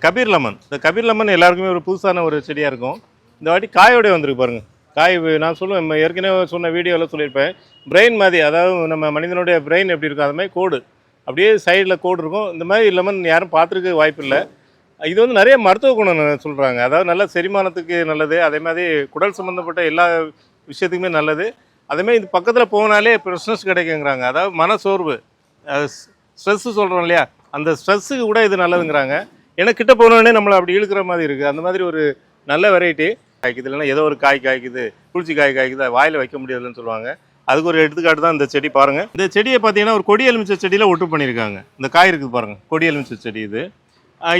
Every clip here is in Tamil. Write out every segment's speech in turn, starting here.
கபீர் லெமன். இந்த கபீர் லெமன் எல்லாருக்குமே ஒரு புதுசான ஒரு செடியாக இருக்கும். இந்த வாட்டி காயோடய வந்திருக்கு பாருங்கள். காய் நான் சொல்லுவேன், ஏற்கனவே சொன்ன வீடியோவில் சொல்லியிருப்பேன். பிரெயின் மாதிரி, அதாவது நம்ம மனிதனுடைய பிரெயின் எப்படி இருக்கும் அது மாதிரி கோடு அப்படியே சைடில் கோடு இருக்கும். இந்த மாதிரி லெமன் யாரும் பார்த்துருக்க வாய்ப்பு இல்லை. இது வந்து நிறைய மருத்துவ குணம் சொல்கிறாங்க. அதாவது நல்ல செரிமானத்துக்கு நல்லது, அதே மாதிரி குடல் சம்மந்தப்பட்ட எல்லா விஷயத்துக்குமே நல்லது. அதேமாதிரி இது பக்கத்தில் போனாலே ஃப்ரெஷ்னஸ் கிடைக்குங்கிறாங்க. அதாவது மனசோர்வு, ஸ்ட்ரெஸ்ஸு சொல்கிறோம் இல்லையா, அந்த ஸ்ட்ரெஸ்ஸுக்கு கூட இது நல்லதுங்கிறாங்க. ஏன்னா கிட்ட போனோடனே நம்மளை அப்படி இழுக்கிற மாதிரி இருக்குது. அந்த மாதிரி ஒரு நல்ல வெரைட்டி காய்க்குது. இல்லைன்னா ஏதோ ஒரு காய் காய்க்குது, குளிர்ச்சி காய் காய்க்குது, வாயில் வைக்க முடியாதுன்னு சொல்லுவாங்க. அதுக்கு ஒரு எடுத்துக்காட்டு தான் இந்த செடி பாருங்கள். இந்த செடியை பார்த்தீங்கன்னா ஒரு கொடி எலுமிச்சை செடியில் ஒட்டு பண்ணியிருக்காங்க. இந்த காய் இருக்குது பாருங்கள், கொடி எலுமிச்சை செடி.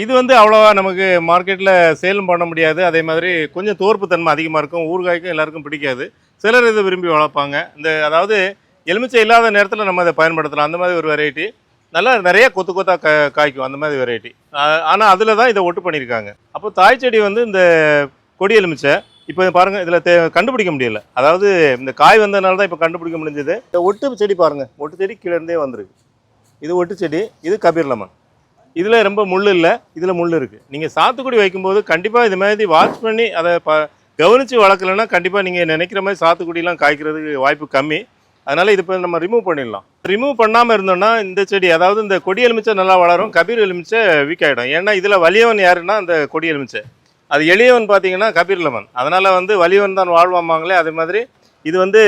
இது வந்து அவ்வளோவா நமக்கு மார்க்கெட்டில் சேலும் பண்ண முடியாது. அதே மாதிரி கொஞ்சம் தோற்பு தன்மை அதிகமாக இருக்கும். ஊறுகாய்க்கும் எல்லாருக்கும் பிடிக்காது. சிலர் இதை விரும்பி வளர்ப்பாங்க. அதாவது எலுமிச்சை இல்லாத நேரத்தில் நம்ம அதை பயன்படுத்தலாம். அந்த மாதிரி ஒரு வெரைட்டி நல்லா நிறைய கொத்து கொத்தாக காய்க்கும், அந்த மாதிரி வெரைட்டி. ஆனால் அதில் தான் இதை ஒட்டு பண்ணியிருக்காங்க. அப்போ தாய் செடி வந்து இந்த கொடி எலுமிச்சை இப்போ பாருங்கள், இதில் கண்டுபிடிக்க முடியல. அதாவது இந்த காய் வந்ததுனால தான் இப்போ கண்டுபிடிக்க முடிஞ்சது. இந்த ஒட்டு செடி பாருங்கள், ஒட்டு செடி கீழே வந்திருக்கு. இது ஒட்டு செடி, இது கபீர் லெமன். இதில் ரொம்ப முள் இல்லை, இதில் முள் இருக்குது. நீங்கள் சாத்துக்குடி வைக்கும்போது கண்டிப்பாக இது மாதிரி வாட்ச் பண்ணி அதை கவனித்து வளர்க்கலைன்னா கண்டிப்பாக நீங்கள் நினைக்கிற மாதிரி சாத்துக்குடிலாம் காய்க்கிறதுக்கு வாய்ப்பு கம்மி. அதனால் இது இப்போ நம்ம ரிமூவ் பண்ணிடலாம். ரிமூவ் பண்ணாமல் இருந்தோம்னா இந்த செடி, அதாவது இந்த கொடி எலுமிச்சை நல்லா வளரும், கபீர் எலுமிச்சை வீக் ஆகிடும். ஏன்னா இதில் வலியவன் யாருன்னா அந்த கொடி எலுமிச்சை, அது எளியவன் பார்த்தீங்கன்னா கபீர் லெமன். அதனால் வந்து வலியவன் தான் வாழ்வாமாங்களே, அதே மாதிரி இது வந்து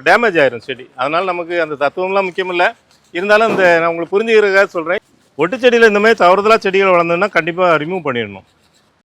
டேமேஜ் ஆயிரும் செடி. அதனால் நமக்கு அந்த தத்துவம்லாம் முக்கியம் இல்லை. இருந்தாலும் நான் உங்களுக்கு புரிஞ்சுக்கிறதுக்காக சொல்கிறேன். ஒட்டு செடியில் இந்த மாதிரி தவறுதலாக செடிகள் வளர்ந்ததுன்னா கண்டிப்பாக ரிமூவ் பண்ணிடணும்.